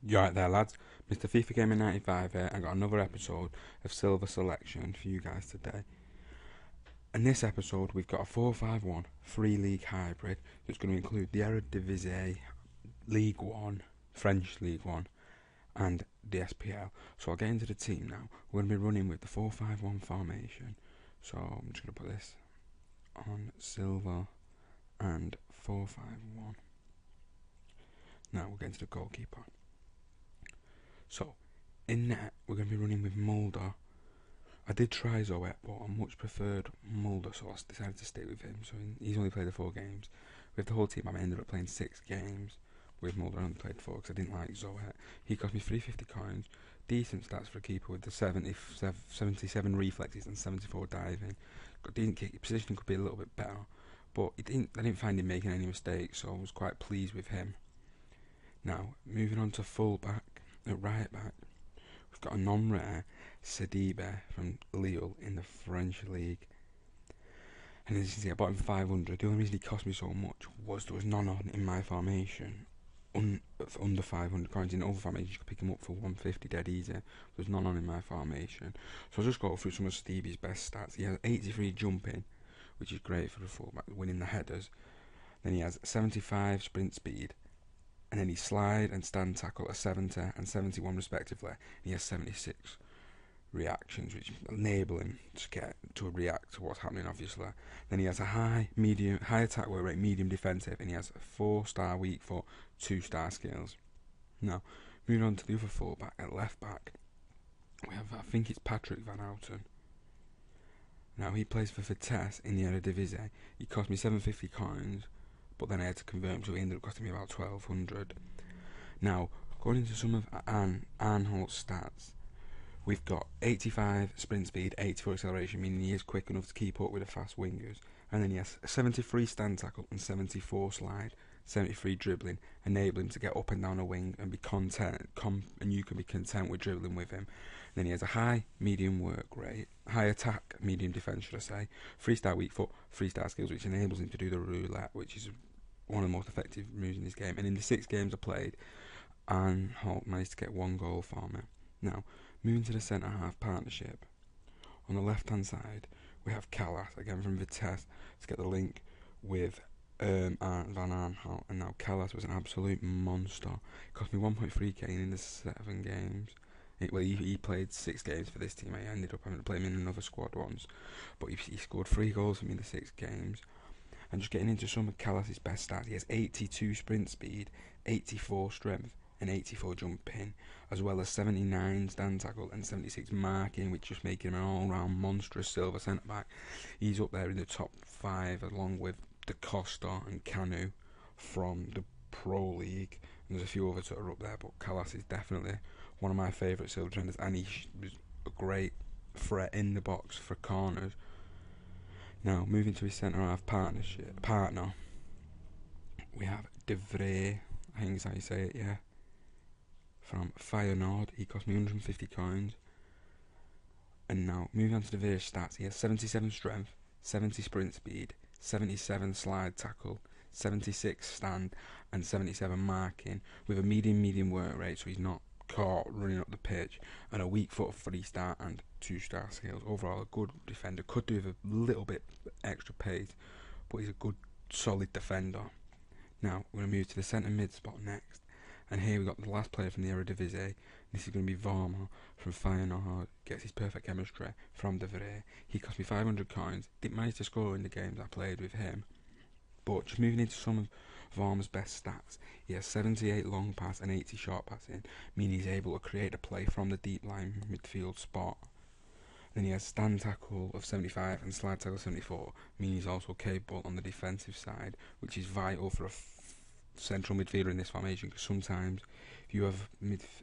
You right there, lads? Mr. FIFA Gamer 95 here. I got another episode of Silver Selection for you guys today. In this episode, we've got a 4-5-1 free league hybrid that's going to include the Eredivisie, League One, French League One, and the SPL. So I'll get into the team now. We're going to be running with the 4-5-1 formation. So I'm just going to put this on silver and 4-5-1. Now we'll get into the goalkeeper. So, in net, we're going to be running with Mulder. I did try Zoet, but I much preferred Mulder, so I decided to stay with him. So he's only played the 4 games. With the whole team, I ended up playing 6 games. With Mulder, I only played 4 because I didn't like Zoet. He cost me 350 coins. Decent stats for a keeper with the 77 reflexes and 74 diving. Got decent kick. Positioning could be a little bit better, but I didn't find him making any mistakes, so I was quite pleased with him. Now, moving on to full back. At right back, we've got a non-rare Sidibe from Lille in the French league. And as you can see, I bought him for 500. The only reason he cost me so much was there was none on in my formation under 500 coins. In other formations, you could pick him up for 150 dead easy. There's none on in my formation. So I'll just go through some of Stevie's best stats. He has 83 jumping, which is great for the fullback, winning the headers. Then he has 75 sprint speed. And then he slide and stand tackle at 70 and 71 respectively. And he has 76 reactions, which enable him to react to what's happening, obviously. Then he has a high attack work rate, medium defensive, and he has a 4-star weak foot, 2-star skills. Now, moving on to the other fullback at left back, we have, I think it's Patrick Van Houten. Now, he plays for Vitesse in the Eredivisie. He cost me 750 coins. But then I had to convert him, so it ended up costing me about 1200. Now, going into some of Arnholt's stats, we've got 85 sprint speed, 84 acceleration, meaning he is quick enough to keep up with the fast wingers. And then he has 73 stand tackle and 74 slide, 73 dribbling, enabling him to get up and down a wing and be and you can be content with dribbling with him. And then he has a high medium work rate, high attack, medium defence, should I say, 3-star weak foot, 3-star skills, which enables him to do the roulette, which is one of the most effective moves in this game. And in the 6 games I played, Arnholt managed to get 1 goal for me. Now, moving to the centre half partnership. On the left hand side, we have Callas, again from Vitesse, to get the link with Van Arnholt. And now Callas was an absolute monster. It cost me 1.3k in the 7 games. He played 6 games for this team. I ended up having to play him in another squad once. But he scored 3 goals for me in the 6 games. And just getting into some of Callas' best stats, he has 82 sprint speed, 84 strength, and 84 jumping, as well as 79 stand tackle and 76 marking, which just making him an all-round monstrous silver centre-back. He's up there in the top 5, along with Da Costa and Canu from the Pro League. And there's a few others that are up there, but Callas is definitely one of my favourite silver defenders, and he was a great threat in the box for corners. Now, moving to his centre-half partner, we have De Vrij, I think is how you say it, yeah, from Feyenoord. He cost me 150 coins. And now, moving on to De Vrij's stats, he has 77 strength, 70 sprint speed, 77 slide tackle, 76 stand, and 77 marking, with a medium work rate, so he's not caught running up the pitch, and a weak foot of 3-star and 2-star skills. Overall, a good defender. Could do with a little bit extra pace, but he's a good, solid defender. Now, we're going to move to the centre mid spot next. And here we've got the last player from the Eredivisie. This is going to be Varma from Feyenoord. Gets his perfect chemistry from De Vrij. He cost me 500 coins. Didn't manage to score in the games I played with him. But just moving into some of Varma's best stats, he has 78 long pass and 80 short passing, meaning he's able to create a play from the deep line midfield spot. Then he has stand tackle of 75 and slide tackle 74, meaning he's also capable on the defensive side, which is vital for a central midfielder in this formation, because sometimes if you have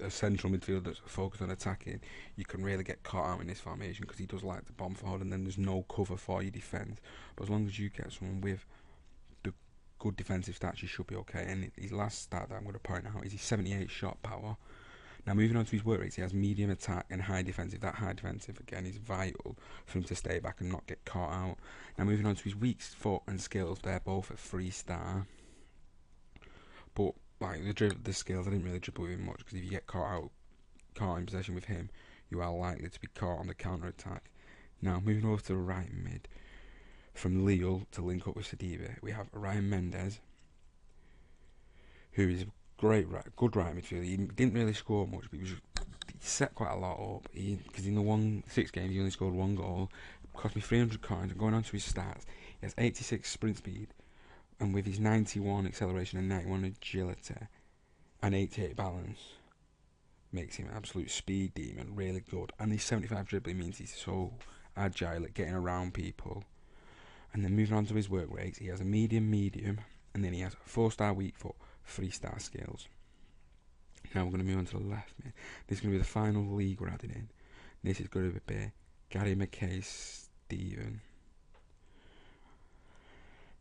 a central midfielder that's focused on attacking, you can really get caught out in this formation, because he does like to bomb forward and then there's no cover for your defence. But as long as you get someone with the good defensive stats, you should be okay. And his last stat that I'm going to point out is his 78 shot power. Now, moving on to his work rates, he has medium attack and high defensive. That high defensive, again, is vital for him to stay back and not get caught out. Now, moving on to his weak foot and skills, they're both at 3-star. But like the skills. I didn't really dribble with him much because if you get caught in possession with him, you are likely to be caught on the counter attack. Now moving over to the right mid, from Lille to link up with Sadiba, we have Ryan Mendes, who is a good right midfielder. He didn't really score much, but he set quite a lot up. Because in the 6 games, he only scored 1 goal. It cost me 300 coins. And going on to his stats, he has 86 sprint speed, and with his 91 acceleration and 91 agility and 88 balance, makes him an absolute speed demon, really good. And his 75 dribbling means he's so agile at getting around people. And then moving on to his work rates, he has a medium, and then he has a 4-star weak foot, 3-star skills. Now we're going to move on to the left mid. This is going to be the final league we're adding in. This is going to be Gary McKay Stephen.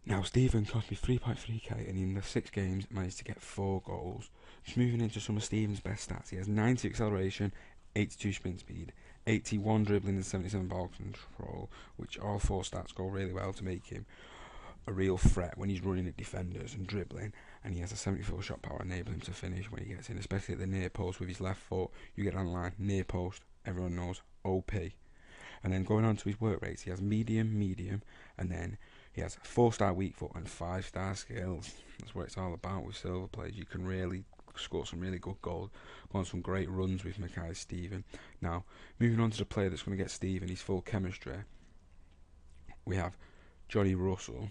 Now Stephen cost me 3.3k, and in the 6 games managed to get 4 goals. Just moving into some of Stephen's best stats, he has 90 acceleration, 82 sprint speed, 81 dribbling and 77 ball control, which all 4 stats go really well to make him a real threat when he's running at defenders and dribbling. And he has a 74 shot power, enabling him to finish when he gets in, especially at the near post with his left foot. You get on line, near post, everyone knows, OP. And then going on to his work rates, he has medium, and then he has 4-star weak foot and 5-star skills. That's what it's all about with silver players. You can really score some really good goals, go on some great runs with Mackay Stephen. Now, moving on to the player that's going to get Stephen his full chemistry, we have Johnny Russell,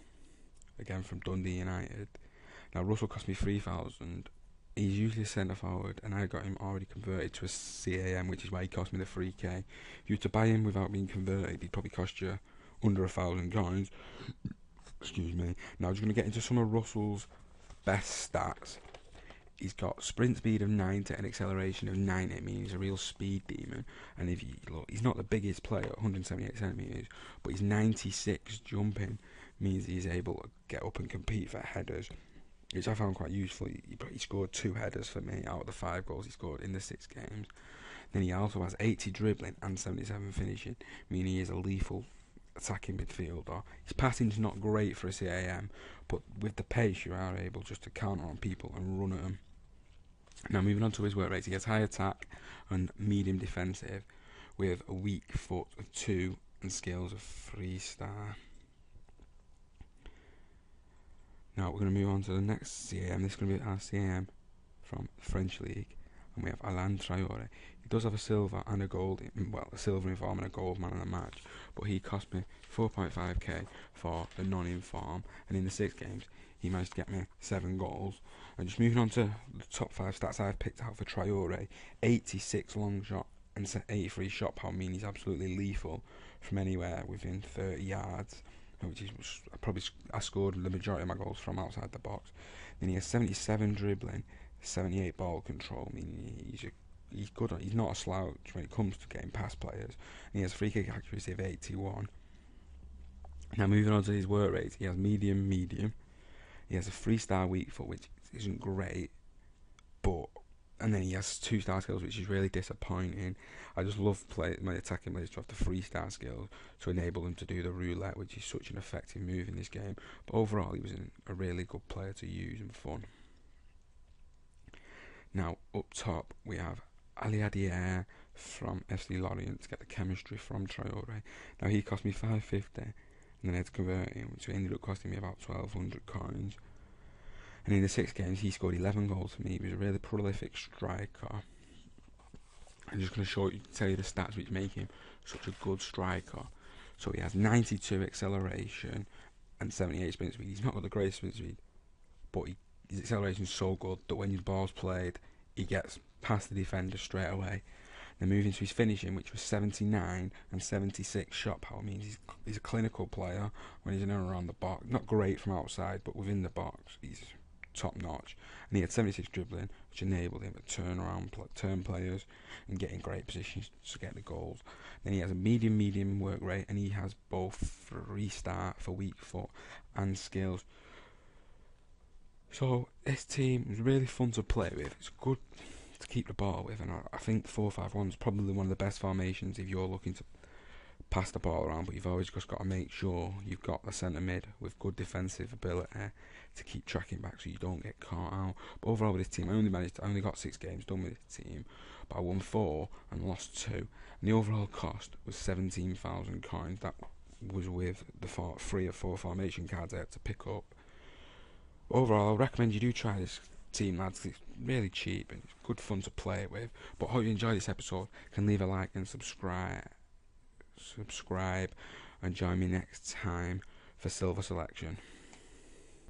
again from Dundee United. Now, Russell cost me 3,000. He's usually a centre forward, and I got him already converted to a CAM, which is why he cost me the 3k. If you were to buy him without being converted, he'd probably cost you under 1,000 coins. Excuse me. Now, I'm just going to get into some of Russell's best stats. He's got sprint speed of 90 and acceleration of 90, meaning he's a real speed demon. And if you look, he's not the biggest player, 178 centimetres, but he's 96 jumping, means he's able to get up and compete for headers, which I found quite useful. He scored 2 headers for me out of the 5 goals he scored in the 6 games. Then he also has 80 dribbling and 77 finishing, meaning he is a lethal attacking midfielder. His passing's not great for a CAM, but with the pace you are able just to counter on people and run at them. Now moving on to his work rates, he has high attack and medium defensive, with a weak foot of 2 and skills of 3-star. Now we're going to move on to the next CAM. This is going to be our CAM from the French League, and we have Alain Traoré. He does have a silver and a gold, a silver inform and a gold man in the match, but he cost me 4.5k for the non-inform, and in the 6 games he managed to get me 7 goals. And just moving on to the top 5 stats I've picked out for Traoré, 86 long shot and 83 shot power, mean he's absolutely lethal from anywhere within 30 yards, which is I scored the majority of my goals from outside the box. Then he has 77 dribbling, 78 ball control, meaning he's good. He's not a slouch when it comes to getting past players. And he has free kick accuracy of 81. Now moving on to his work rates, he has medium. He has a 3-star weak foot, which isn't great, and then he has 2-star skills, which is really disappointing. I just love my attacking players to have the 3-star skills to enable them to do the roulette, which is such an effective move in this game. But overall, he was a really good player to use and fun. Now up top we have Ali Adier from FC Lorient to get the chemistry from Traoré. Now he cost me 550, and then I had to convert him, which ended up costing me about 1,200 coins. And in the 6 games, he scored 11 goals for me. He was a really prolific striker. I'm just going to tell you the stats which make him such a good striker. So he has 92 acceleration and 78 sprint speed. He's not got the greatest sprint speed, but his acceleration is so good that when his ball's played, he gets past the defender straight away. Then moving to his finishing, which was 79 and 76 shot power, means he's a clinical player when he's in and around the box. Not great from outside, but within the box, he's top notch. And he had 76 dribbling, which enabled him to turn players and get in great positions to get the goals. Then he has a medium work rate, and he has both 3-star for weak foot and skills. So this team is really fun to play with. It's good to keep the ball with, and I think 4-5-1 is probably one of the best formations if you're looking to pass the ball around, but you've always just got to make sure you've got the centre mid with good defensive ability to keep tracking back so you don't get caught out. But overall with this team, I only got 6 games done with this team, but I won 4 and lost 2. And the overall cost was 17,000 coins. That was with the 3 or 4 formation cards I had to pick up. Overall, I recommend you do try this team, lads. It's really cheap and it's good fun to play with. But hope you enjoy this episode. Can leave a like and subscribe and join me next time for Silver Selection.